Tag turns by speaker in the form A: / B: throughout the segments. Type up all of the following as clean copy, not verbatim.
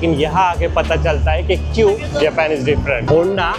A: लेकिन यहाँ आके पता चलता है कि क्यों Japan is different. Honda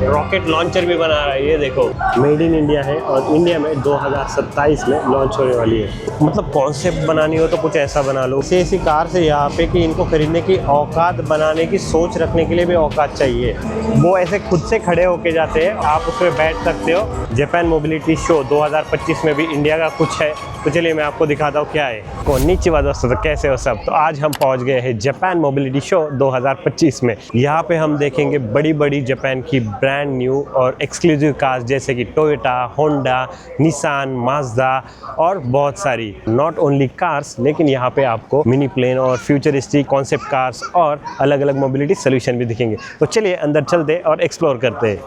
A: rocket launcher भी बना रहा है, ये देखो मेड इन इंडिया है और इंडिया में 2027 में लॉन्च होने वाली है। मतलब कॉन्सेप्ट बनानी हो तो कुछ ऐसा बना लो। ऐसी कार से यहाँ पे कि इनको खरीदने की औकात, बनाने की सोच रखने के लिए भी औकात चाहिए। वो ऐसे खुद से खड़े होके जाते हैं, आप उसमें बैठ सकते हो। जापान मोबिलिटी शो 2025 में भी इंडिया का कुछ है, तो चलिए मैं आपको दिखाता हूँ क्या है। कोन्निचिवा दोस्तों, तो कैसे हो सब। तो आज हम पहुँच गए हैं जापान मोबिलिटी शो 2025 में। यहाँ पे हम देखेंगे बड़ी बड़ी जापान की ब्रांड न्यू और एक्सक्लूसिव कार्स जैसे कि टोयोटा, होंडा, निसान, माज्दा और बहुत सारी नॉट ओनली कार्स, लेकिन यहाँ पे आपको मिनी प्लेन और फ्यूचरिस्टिक कॉन्सेप्ट कार्स और अलग अलग मोबिलिटी सोल्यूशन भी दिखेंगे। तो चलिए अंदर चलते और एक्सप्लोर करते हैं।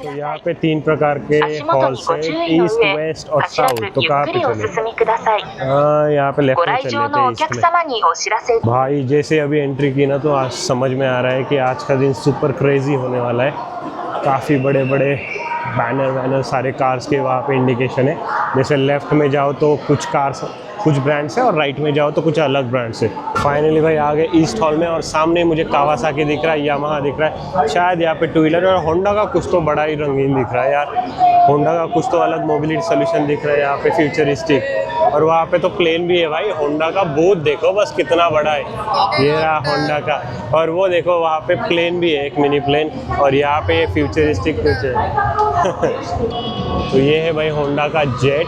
A: तो यहाँ पे 3 प्रकार के हॉल्स हैं, ईस्ट, वेस्ट और साउथ। तो कहाँ पे चले? हाँ, यहाँ पे लेफ्ट में चल लेते हैं ईस्ट में। भाई जैसे अभी एंट्री की ना, तो आज समझ में आ रहा है कि आज का दिन सुपर क्रेजी होने वाला है। काफ़ी बड़े बड़े बैनर सारे कार्स के वहाँ पे इंडिकेशन है। जैसे लेफ्ट में जाओ तो कुछ कार्स, कुछ ब्रांड्स है और राइट में जाओ तो कुछ अलग ब्रांड्स है। फाइनली भाई आ गए ईस्ट हॉल में और सामने मुझे कावासाकी दिख रहा है, यामाहा दिख रहा है, शायद यहाँ पे टू व्हीलर और होंडा का कुछ तो बड़ा ही रंगीन दिख रहा है यार। होंडा का कुछ तो अलग मोबिलिटी सोल्यूशन दिख रहा है यहाँ पे, फ्यूचरिस्टिक। और वहाँ पे तो प्लेन भी है भाई। होंडा का बूथ देखो बस कितना बड़ा है, ये रहा होंडा का। और वो देखो वहाँ पे प्लेन भी है, एक मिनी प्लेन, और यहाँ पे ये फ्यूचरिस्टिक कुछ है। तो ये है भाई होंडा का जेट,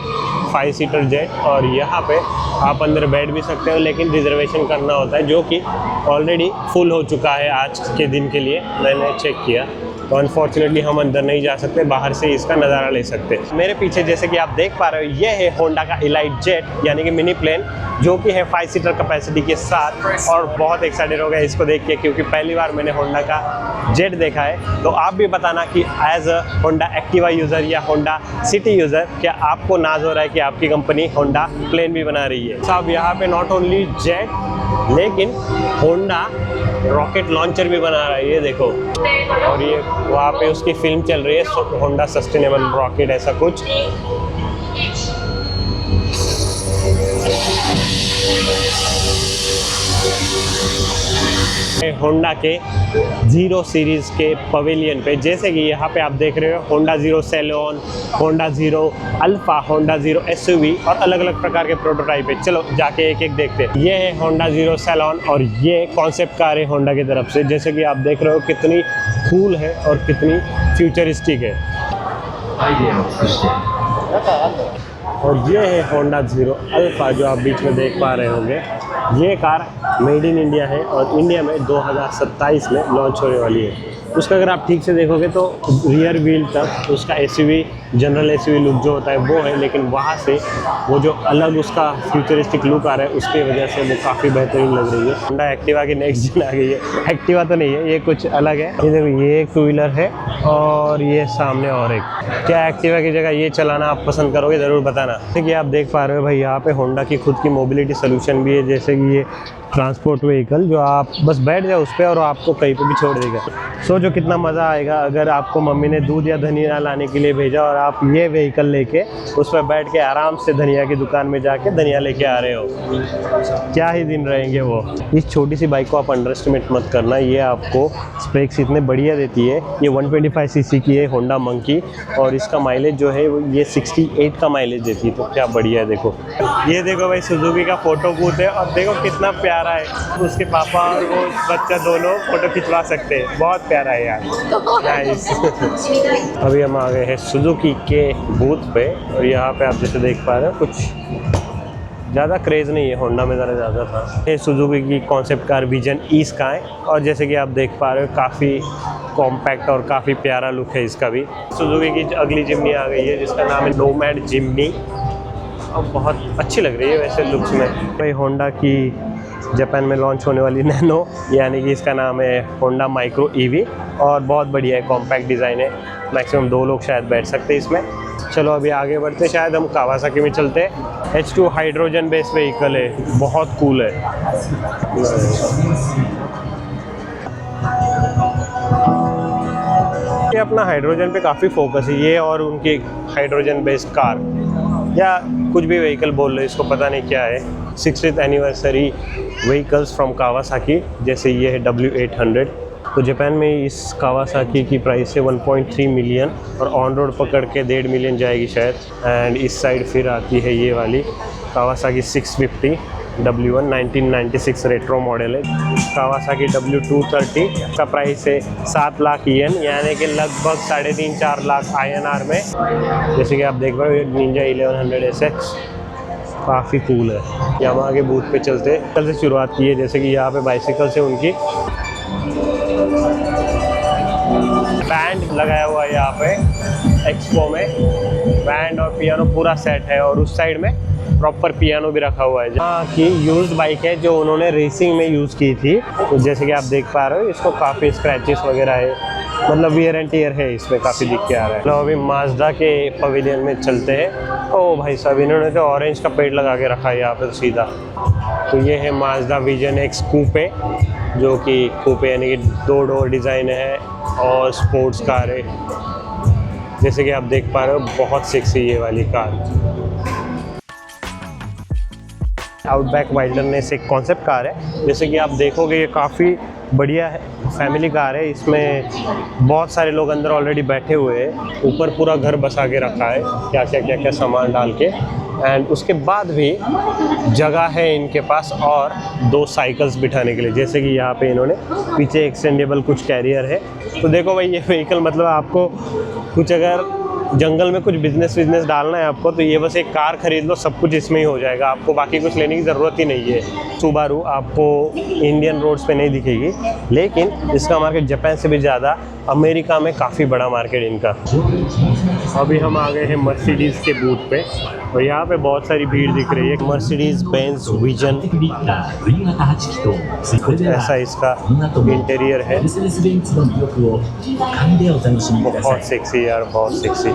A: 5 सीटर जेट। और यहाँ पे आप अंदर बैठ भी सकते हो, लेकिन रिजर्वेशन करना होता है, जो कि ऑलरेडी फुल हो चुका है आज के दिन के लिए, मैंने चेक किया। तो अनफॉर्चुनेटली हम अंदर नहीं जा सकते, बाहर से इसका नज़ारा ले सकते। मेरे पीछे जैसे कि आप देख पा रहे हो, ये है होंडा का इलाइट जेट, यानी कि मिनी प्लेन, जो कि है 5 सीटर कैपेसिटी के साथ। और बहुत एक्साइटेड हो गया इसको देख के, क्योंकि पहली बार मैंने होंडा का जेट देखा है। तो आप भी बताना कि as a Honda Activa user या होंडा सिटी यूज़र, क्या आपको नाज हो रहा है कि आपकी कंपनी होंडा प्लेन भी बना रही है। साहब यहाँ पे नॉट ओनली जेट, लेकिन होंडा रॉकेट लॉन्चर भी बना रहा है, ये देखो। और ये वहाँ पे उसकी फिल्म चल रही है, होंडा सस्टेनेबल रॉकेट ऐसा कुछ। होंडा के जीरो सीरीज के पवेलियन पे, जैसे कि यहाँ पे आप देख रहे हो Honda zero saloon, Honda zero alpha, Honda zero SUV और अलग अलग प्रकार के प्रोटोटाइप है। चलो जाके एक एक देखते हैं। ये है होंडा जीरो सेलोन और ये कॉन्सेप्ट कार है होंडा की तरफ से। जैसे कि आप देख रहे हो कितनी कूल है और कितनी फ्यूचरिस्टिक है। और ये है होंडा जीरो अल्फा जो आप बीच में देख पा रहे होंगे। ये कार मेड इन इंडिया है और इंडिया में 2027 में लॉन्च होने वाली है। उसका अगर आप ठीक से देखोगे तो रियर व्हील तक उसका एसयूवी, जनरल एसयूवी लुक जो होता है वो है, लेकिन वहाँ से वो जो अलग उसका फ्यूचरिस्टिक लुक आ रहा है उसकी वजह से वो काफ़ी बेहतरीन लग रही है। होंडा एक्टिवा की नेक्स्ट जन आ गई है। एक्टिवा तो नहीं है, ये कुछ अलग है। ये देखो, ये एक टू व्हीलर है और ये सामने और एक। क्या एक्टिवा की जगह ये चलाना आप पसंद करोगे, ज़रूर बताना। कि आप देख पा रहे हो भाई, यहाँ पे होंडा की खुद की मोबिलिटी सोल्यूशन भी है। जैसे कि ये ट्रांसपोर्ट व्हीकल जो आप बस बैठ जाओ उस पर और आपको कहीं पे भी छोड़ देगा। सोचो कितना मज़ा आएगा अगर आपको मम्मी ने दूध या धनिया लाने के लिए भेजा और आप ये व्हीकल लेके उस पर बैठ के आराम से धनिया की दुकान में जाके धनिया लेके आ रहे हो। क्या ही दिन रहेंगे वो। इस छोटी सी बाइक को आप अंडर एस्टिमेट मत करना, ये आपको स्पेक्स इतने बढ़िया देती है। ये 125 सीसी की है होंडा मंकी और इसका माइलेज जो है वो ये 68 का माइलेज देती है। तो क्या बढ़िया है। देखो, ये देखो भाई सुजुकी का फोटो बूथ है और देखो कितना प्यारा है। उसके पापा और वो बच्चा दोनों फोटो खिंचवा सकते हैं, बहुत प्यारा है यार। नाइस। अभी हम आ गए हैं सुजुकी के बूथ पे और यहाँ पे आप जैसे देख पा रहे हो कुछ ज़्यादा क्रेज़ नहीं है, होंडा में ज़रा ज़्यादा था। ये सुजुकी की कॉन्सेप्ट कार विजन ई स्काई और जैसे कि आप देख पा रहे हो काफ़ी कॉम्पैक्ट और काफ़ी प्यारा लुक है इसका भी। सुजुकी की अगली जिम्नी आ गई है जिसका नाम है नोमैड जिम्नी और बहुत अच्छी लग रही है वैसे लुक्स में। भाई होंडा की जापान में लॉन्च होने वाली नैनो, यानी कि इसका नाम है होंडा माइक्रो ईवी और बहुत बढ़िया है, कॉम्पैक्ट डिज़ाइन है। मैक्सिमम 2 लोग शायद बैठ सकते हैं इसमें। चलो अभी आगे बढ़ते, शायद हम कावासाकी में चलते हैं। H2 हाइड्रोजन बेस्ड व्हीकल है, बहुत कूल है। ये अपना हाइड्रोजन पे काफ़ी फोकस है, ये और उनकी हाइड्रोजन बेस्ड कार या कुछ भी व्हीकल बोल रहे, इसको पता नहीं क्या है। 60th anniversary vehicles from Kawasaki, जैसे ये है W800। तो जापान में इस कावासाकी की प्राइस है 1.3 मिलियन और ऑन रोड पकड़ के 1.5 मिलियन जाएगी शायद। एंड इस साइड फिर आती है ये वाली कावासाकी 650 W1 1996 रेट्रो मॉडल है। कावासाकी W230 का प्राइस है 7 लाख येन, यानी कि लगभग 3.5-4 लाख INR में। जैसे कि आप देख रहे हो निंजा 1100 SX काफ़ी कूल है। यामाहा के बूथ पे चलते कल से शुरुआत की है, जैसे कि यहाँ पे बाइसिकल से उनकी बैंड लगाया हुआ है यहाँ पे एक्सपो में। बैंड और पियानो पूरा सेट है और उस साइड में प्रॉपर पियानो भी रखा हुआ है। जहाँ की यूज्ड बाइक है जो उन्होंने रेसिंग में यूज़ की थी। तो जैसे कि आप देख पा रहे हो इसको काफ़ी स्क्रैचेस वगैरह है, मतलब वियर एंड टियर है इसमें, काफ़ी दिख के आ रहा है। तो अभी माजदा के पवेलियन में चलते हैं। ओ भाई साहब, इन्होंने तो ऑरेंज का पेड़ लगा के रखा है यहाँ पे सीधा। तो ये है माजदा विजन एक्स कूपे, जो कि कूपे यानी कि 2 डोर डिज़ाइन है और स्पोर्ट्स कार है। जैसे कि आप देख पा रहे हो बहुत सेक्सी ये वाली कार। आउटबैक वाइल्डरनेस एक कॉन्सेप्ट कार है। जैसे कि आप देखोगे ये काफ़ी बढ़िया है, फैमिली कार है। इसमें बहुत सारे लोग अंदर ऑलरेडी बैठे हुए हैं। ऊपर पूरा घर बसा के रखा है क्या सामान डाल के। एंड उसके बाद भी जगह है इनके पास और 2 साइकिल्स बिठाने के लिए। जैसे कि यहाँ पे इन्होंने पीछे एक्सटेंडेबल कुछ कैरियर है। तो देखो भाई, ये व्हीकल मतलब आपको कुछ अगर जंगल में कुछ बिजनेस डालना है आपको, तो ये बस एक कार खरीद लो, सब कुछ इसमें ही हो जाएगा। आपको बाकी कुछ लेने की ज़रूरत ही नहीं है। सुबारू आपको इंडियन रोड्स पे नहीं दिखेगी, लेकिन इसका मार्केट जापान से भी ज़्यादा अमेरिका में काफ़ी बड़ा मार्केट इनका। अभी हम आ गए हैं मर्सिडीज़ के बूथ पे और यहाँ पे बहुत सारी भीड़ दिख रही है। मर्सिडीज़ बेंज विजन, कुछ ऐसा इसका इंटीरियर है। बहुत सेक्सी यार, बहुत सेक्सी,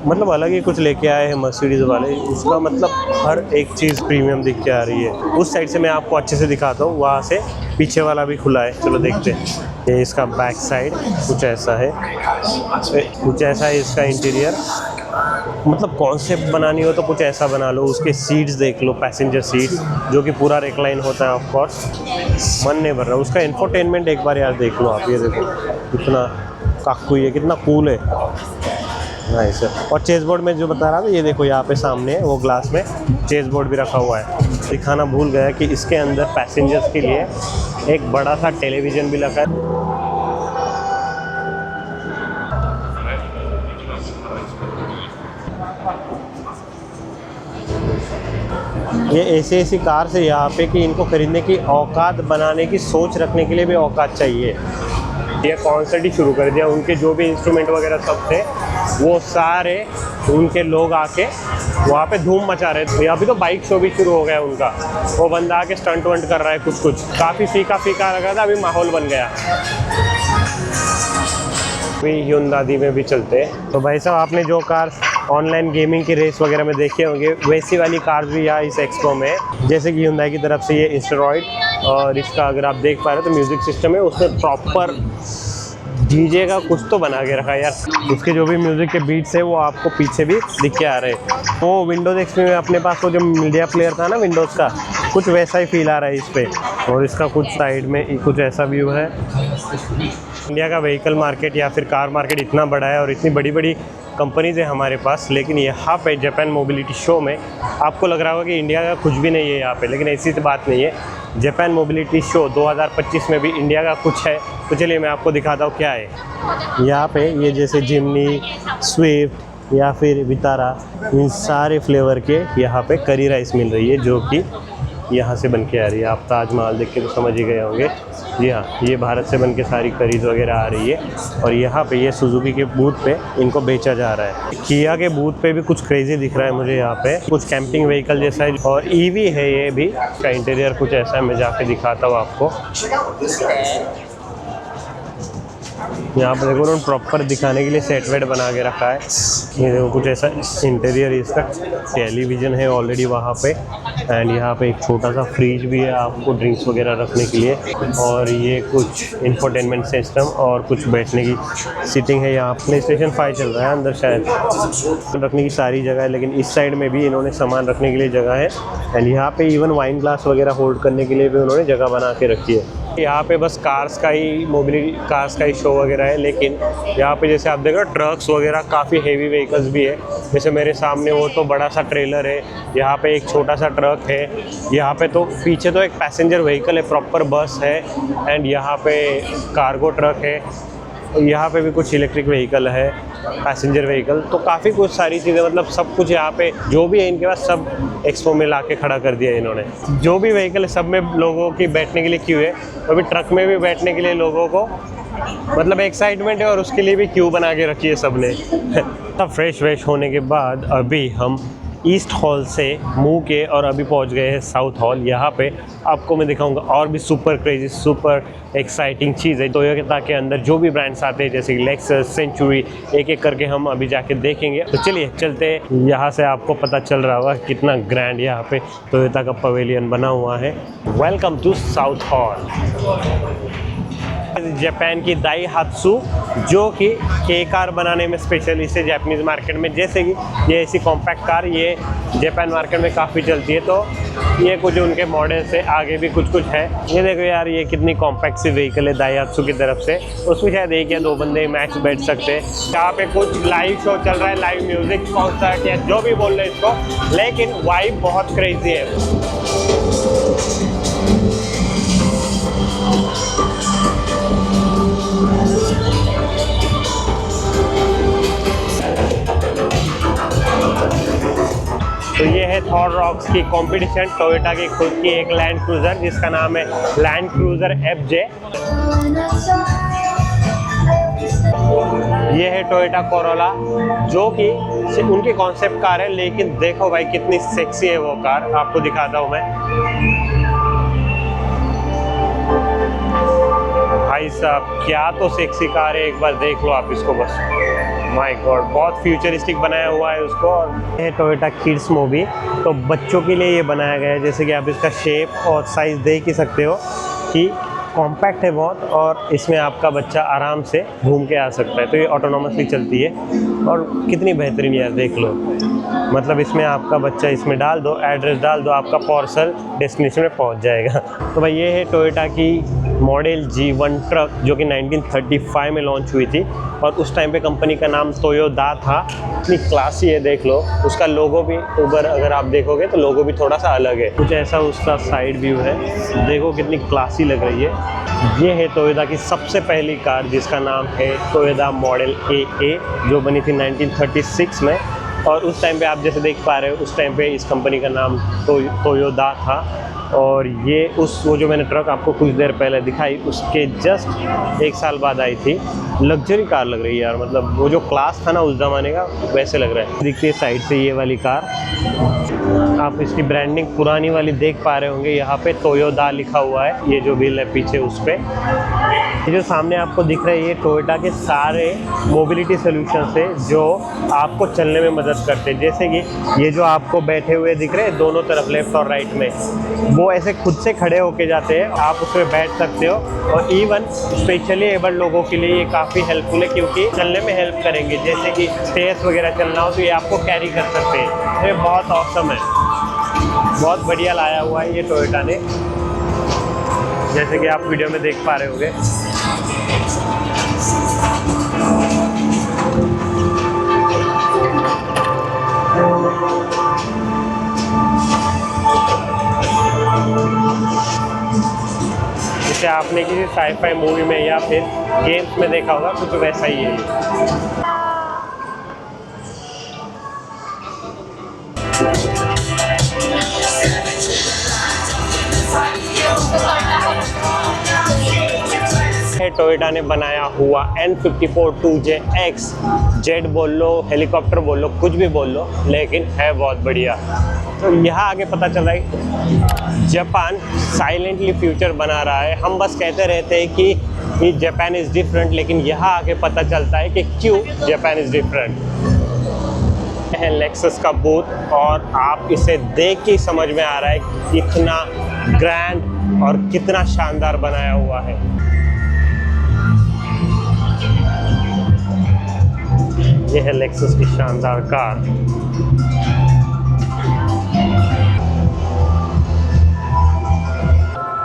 A: मतलब अलग ही कुछ लेके आए हैं मर्सिडीज़ वाले। उसका मतलब हर एक चीज़ प्रीमियम दिख के आ रही है। उस साइड से मैं आपको अच्छे से दिखाता हूँ, वहाँ से पीछे वाला भी खुला है, चलो देखते हैं। ये इसका बैक साइड कुछ ऐसा है, कुछ ऐसा है इसका इंटीरियर। मतलब कॉन्सेप्ट बनानी हो तो कुछ ऐसा बना लो। उसके सीट्स देख लो, पैसेंजर सीट्स, जो कि पूरा रिक्लाइन होता है। ऑफ कोर्स मन नहीं भर रहा। उसका इंफोटेनमेंट एक बार यार देख लो आप, ये देखो कितना काकू है, कितना कूल है। नाइस है। और चेसबोर्ड में जो बता रहा था, ये देखो यहाँ पे सामने वो ग्लास में चेसबोर्ड भी रखा हुआ है। दिखाना भूल गया कि इसके अंदर पैसेंजर्स के लिए एक बड़ा सा टेलीविज़न भी लगा है। ये ऐसी कार से यहाँ पे कि इनको खरीदने की औकात बनाने की सोच रखने के लिए भी औकात चाहिए। ये कॉन्सर्ट ही शुरू कर दिया। उनके जो भी इंस्ट्रूमेंट वगैरह सब थे वो सारे उनके लोग आके वहाँ पे धूम मचा रहे थे। अभी तो बाइक शो भी शुरू हो गया उनका। वो बंदा आके स्टंट वंट कर रहा है कुछ। काफ़ी फीका लगा था, अभी माहौल बन गया। अभी ह्युंदाई में भी चलते हैं। तो भाई साहब, आपने जो कार ऑनलाइन गेमिंग की रेस वगैरह में देखे होंगे, वैसी वाली कार भी यहाँ इस एक्सपो में है। जैसे कि ह्युंदाई की तरफ से ये इंस्टेरॉयड, और इसका अगर आप देख पा रहे हो तो म्यूज़िक सिस्टम है, उसमें प्रॉपर डीजे का कुछ तो बना के रखा है यार। उसके जो भी म्यूज़िक के बीट्स है वो आपको पीछे भी दिख के आ रहे हैं। वो विंडोज़ एक्सपी में अपने पास वो जो मीडिया प्लेयर था ना विंडोज़ का, कुछ वैसा ही फील आ रहा है इस पर। और इसका कुछ साइड में कुछ ऐसा व्यू है। इंडिया का व्हीकल मार्केट या फिर कार मार्केट इतना बड़ा है और इतनी बड़ी बड़ी कंपनीज़ है हमारे पास, लेकिन यहाँ पे जापान मोबिलिटी शो में आपको लग रहा होगा कि इंडिया का कुछ भी नहीं है यहाँ पे, लेकिन ऐसी तो बात नहीं है। जापान मोबिलिटी शो 2025 में भी इंडिया का कुछ है। तो चलिए मैं आपको दिखाता हूँ क्या है यहाँ पे। ये जैसे जिमनी, स्विफ्ट या फिर वितारा, इन सारे फ्लेवर के यहाँ पे करी राइस मिल रही है, जो कि यहाँ से बन के आ रही है। आप ताजमहल देख के तो समझ ही गए होंगे। जी हाँ, ये भारत से बन के सारी करीज वगैरह आ रही है। और यहाँ पे ये सुजुकी के बूथ पे इनको बेचा जा रहा है। किया के बूथ पे भी कुछ क्रेजी दिख रहा है मुझे यहाँ पे, कुछ कैंपिंग व्हीकल जैसा है। और ईवी है ये भी, का इंटीरियर कुछ ऐसा है, मैं जाके दिखाता हूँ आपको। यहाँ पर देखो उन्होंने प्रॉपर दिखाने के लिए सेट वेट बना के रखा है। ये देखो कुछ ऐसा इंटीरियर इसका। टेलीविज़न है ऑलरेडी वहाँ पे, एंड यहाँ पे एक छोटा सा फ्रिज भी है आपको ड्रिंक्स वगैरह रखने के लिए। और ये कुछ इंफोटेनमेंट सिस्टम और कुछ बैठने की सीटिंग है। यहाँ PlayStation 5 चल रहा है अंदर शायद। रखने की सारी जगह है, लेकिन इस साइड में भी इन्होंने सामान रखने के लिए जगह है। एंड यहाँ पे इवन वाइन ग्लास वगैरह होल्ड करने के लिए भी उन्होंने जगह बना के रखी है। यहाँ पे बस कार्स का ही मोबिलिटी, कार्स का ही शो वगैरह है, लेकिन यहाँ पे जैसे आप देख रहे हो ट्रक्स वगैरह काफ़ी हेवी व्हीकल्स भी है। जैसे मेरे सामने वो तो बड़ा सा ट्रेलर है, यहाँ पे एक छोटा सा ट्रक है, यहाँ पे तो पीछे तो एक पैसेंजर व्हीकल है, प्रॉपर बस है, एंड यहाँ पे कार्गो ट्रक है। यहाँ पे भी कुछ इलेक्ट्रिक व्हीकल है, पैसेंजर व्हीकल, तो काफ़ी कुछ सारी चीज़ें, मतलब सब कुछ यहाँ पे जो भी है इनके पास सब एक्सपो में ला के खड़ा कर दिया है इन्होंने। जो भी व्हीकल है सब में लोगों की बैठने के लिए क्यू है। अभी ट्रक में भी बैठने के लिए लोगों को मतलब एक्साइटमेंट है, और उसके लिए भी क्यू बना के रखी है सब ने। तब फ्रेश व्रेश होने के बाद अभी हम ईस्ट हॉल से मूव के और अभी पहुंच गए हैं साउथ हॉल। यहाँ पे आपको मैं दिखाऊंगा और भी सुपर क्रेजी, सुपर एक्साइटिंग चीज़ है। टोयोटा के अंदर जो भी ब्रांड्स आते हैं जैसे कि लेक्सस, सेंचुरी, एक एक करके हम अभी जाके देखेंगे। तो चलिए चलते हैं। यहाँ से आपको पता चल रहा होगा कितना ग्रैंड यहाँ पे टोयोटा का पवेलियन बना हुआ है। Welcome to South Hall. Japan की दाईहात्सु जो कि के कार बनाने में स्पेशलिस्ट है जापानीज़ मार्केट में। जैसे कि ये ऐसी कॉम्पैक्ट कार ये जापान मार्केट में काफ़ी चलती है, तो ये कुछ उनके मॉडल्स है। आगे भी कुछ कुछ है। ये देखो यार, ये कितनी कॉम्पैक्ट सी व्हीकल है दाईहात्सु की तरफ से। उसमें शायद एक या दो बंदे मैक्स बैठ सकते हैं। यहाँ पे कुछ लाइव शो चल रहा है, लाइव म्यूजिक कॉन्सर्ट या जो भी बोल रहे हैं इसको, लेकिन वाइब बहुत क्रेजी है। तो ये है थॉर रॉक्स की कंपटीशन, टोयोटा की खुद की एक लैंड क्रूज़र जिसका नाम है लैंड क्रूज़र FJ। ये है टोयोटा कोरोला जो कि उनकी कॉन्सेप्ट कार है, लेकिन देखो भाई कितनी सेक्सी है वो कार। आपको दिखाता हूँ मैं। भाई साहब क्या तो सेक्सी कार है, एक बार देख लो आप इसको बस। माय गॉड, बहुत फ्यूचरिस्टिक बनाया हुआ है उसको। और ये टोयोटा किड्स मूवी, तो बच्चों के लिए ये बनाया गया है। जैसे कि आप इसका शेप और साइज़ देख ही सकते हो कि कॉम्पैक्ट है बहुत, और इसमें आपका बच्चा आराम से घूम के आ सकता है। तो ये ऑटोनोमसली चलती है, और कितनी बेहतरीन यार, देख लो। मतलब इसमें आपका बच्चा इसमें डाल दो, एड्रेस डाल दो, आपका पार्सल डेस्टिनेशन में पहुंच जाएगा। तो भाई ये है टोयोटा की मॉडल G1 ट्रक जो कि 1935 में लॉन्च हुई थी, और उस टाइम पे कंपनी का नाम टोयोदा था। इतनी क्लासी है, देख लो। उसका लोगो भी ऊपर अगर आप देखोगे तो लोगो भी थोड़ा सा अलग है, कुछ ऐसा उसका साइड व्यू है। देखो कितनी क्लासी लग रही है। ये है टोयोटा की सबसे पहली कार जिसका नाम है टोयोटा मॉडल AA, जो बनी थी 1936 में। और उस टाइम पे आप जैसे देख पा रहे हो, उस टाइम पे इस कंपनी का नाम टोयोदा था। और ये वो जो मैंने ट्रक आपको कुछ देर पहले दिखाई, उसके जस्ट 1 साल बाद आई थी। लग्जरी कार लग रही है यार, मतलब वो जो क्लास था ना उस ज़माने का, वैसे लग रहा है। दिखती है साइड से ये वाली कार। आप इसकी ब्रांडिंग पुरानी वाली देख पा रहे होंगे, यहाँ पे टोयोदा लिखा हुआ है। ये जो व्हील है पीछे उस पर, ये जो सामने आपको दिख रहा है, ये टोयोटा के सारे मोबिलिटी सॉल्यूशंस है जो आपको चलने में मदद करते हैं। जैसे कि ये जो आपको बैठे हुए दिख रहे हैं दोनों तरफ, लेफ्ट और राइट में, वो ऐसे खुद से खड़े होके जाते हैं, आप उसमें बैठ सकते हो। और इवन स्पेशली एबल्ड लोगों के लिए ये काफ़ी हेल्पफुल है, क्योंकि चलने में हेल्प करेंगे। जैसे कि स्टेयर्स वगैरह चलना हो तो ये आपको कैरी कर सकते हैं। ये बहुत ऑसम है, बहुत बढ़िया लाया हुआ है ये टोयोटा ने, जैसे कि आप वीडियो में देख पा रहे होंगे। जिसे आपने किसी साइ-फाई मूवी में या फिर गेम्स में देखा होगा, कुछ वैसा ही है। टोयोटा ने बनाया हुआ N54 2JX, जेट बोल लो, हेलीकॉप्टर बोल लो, कुछ भी बोल लो, लेकिन है बहुत बढ़िया। तो यहाँ आगे पता चल रहा है जापान साइलेंटली फ्यूचर बना रहा है। हम बस कहते रहते हैं कि कि जापान इज़ डिफरेंट, लेकिन यहाँ आके पता चलता है कि क्यों जापान इज़ डिफरेंट। है लेक्सस का बूथ और आप इसे देख के समझ में आ रहा है कितना ग्रैंड और कितना शानदार बनाया हुआ है। ये है लेक्सस की शानदार कार।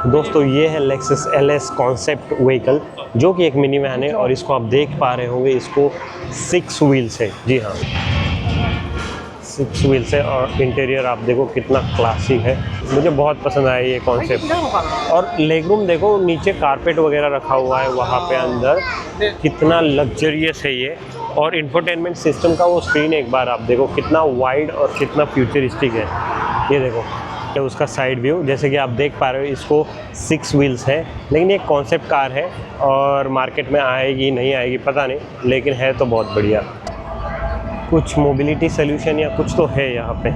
A: दोस्तों ये है लेक्सस LS कॉन्सेप्ट व्हीकल, जो कि एक मिनी वैन है और इसको आप देख पा रहे होंगे, इसको 6 व्हील्स है। जी हाँ, 6 व्हील्स है और इंटीरियर आप देखो कितना क्लासिक है। मुझे बहुत पसंद आया ये कॉन्सेप्ट। और लेग रूम देखो, नीचे कारपेट वगैरह रखा हुआ है, वहाँ पे अंदर कितना लग्जरियस है ये। और इंफोटेनमेंट सिस्टम का वो स्क्रीन एक बार आप देखो कितना वाइड और कितना फ्यूचरिस्टिक है। ये देखो तो उसका साइड व्यू, जैसे कि आप देख पा रहे हो, इसको 6 व्हील्स है, लेकिन ये कॉन्सेप्ट कार है और मार्केट में आएगी नहीं आएगी पता नहीं, लेकिन है तो बहुत बढ़िया। कुछ मोबिलिटी सोल्यूशन या कुछ तो है यहाँ पे।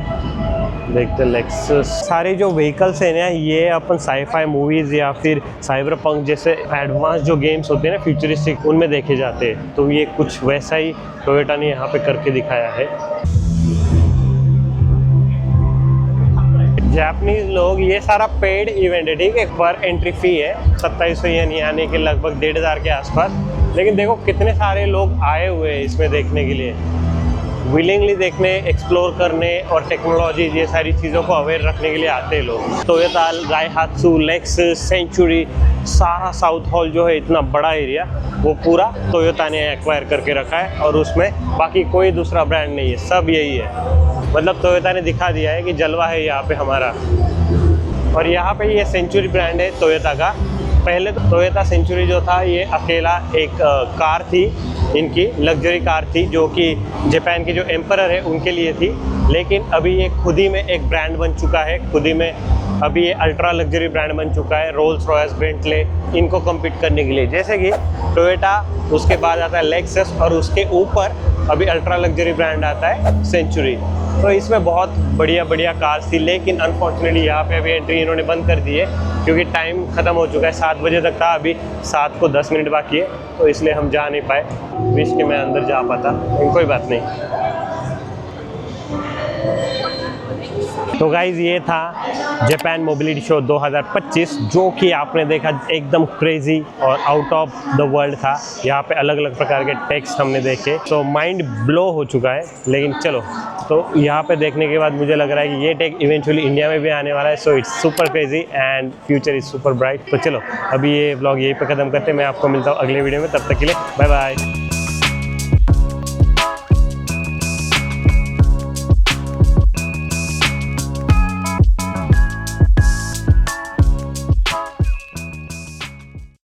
A: देखते लेक्सस सारे जो व्हीकल्स हैं ना, ये अपन साईफाई मूवीज़ या फिर साइबरपंक जैसे एडवांस जो गेम्स होते हैं ना फ्यूचरिस्टिक, उनमें देखे जाते हैं। तो ये कुछ वैसा ही टोयोटा ने यहाँ पे करके दिखाया है। जापानीज लोग, ये सारा पेड इवेंट है, ठीक है। पर एंट्री फ़ी है 2700 येन, यानी कि लगभग 1500 के आसपास। लेकिन देखो कितने सारे लोग आए हुए हैं इसमें देखने के लिए, विलिंगली देखने, एक्सप्लोर करने और टेक्नोलॉजी ये सारी चीज़ों को अवेयर रखने के लिए आते हैं लोग। टोयोटा, दाइहात्सू, लेक्सस, सेंचुरी, सारा साउथ हॉल जो है, इतना बड़ा एरिया, वो पूरा टोयोटा ने एक्वायर करके रखा है और उसमें बाकी कोई दूसरा ब्रांड नहीं है, सब यही है। मतलब टोयोटा ने दिखा दिया है कि जलवा है यहाँ पे हमारा। और यहाँ पे ये सेंचुरी ब्रांड है टोयोटा का। पहले तो टोयोटा सेंचुरी जो था, ये अकेला एक कार थी, इनकी लग्जरी कार थी, जो कि जापान के जो एम्परर है उनके लिए थी। लेकिन अभी ये खुद ही में एक ब्रांड बन चुका है, खुद ही में अभी ये अल्ट्रा लग्जरी ब्रांड बन चुका है। रोल्स रॉयस, बेंटले, इनको कम्पीट करने के लिए, जैसे कि टोयोटा, उसके बाद आता है लेक्सस और उसके ऊपर अभी अल्ट्रा लग्जरी ब्रांड आता है सेंचुरी। तो इसमें बहुत बढ़िया बढ़िया कार्स थी, लेकिन अनफॉर्चुनेटली यहाँ पे अभी एंट्री इन्होंने बंद कर दी है, क्योंकि टाइम ख़त्म हो चुका है। 7 बजे तक था, अभी 7 को 10 मिनट बाकी है, तो इसलिए हम जा नहीं पाए। विश के मैं अंदर जा पाता, लेकिन कोई बात नहीं। तो गाइज़ ये था जापान मोबिलिटी शो 2025, जो कि आपने देखा एकदम क्रेजी और आउट ऑफ द वर्ल्ड था। यहाँ पे अलग अलग प्रकार के टेक्स्ट हमने देखे, तो माइंड ब्लो हो चुका है। लेकिन चलो, तो यहाँ पे देखने के बाद मुझे लग रहा है कि ये टेक इवेंचुअली इंडिया में भी आने वाला है। So it's super crazy and future is super bright. तो चलो अभी ये व्लॉग यहीं पे ख़त्म करते हैं। मैं आपको मिलता हूँ अगले वीडियो में, तब तक के लिए बाय बाय।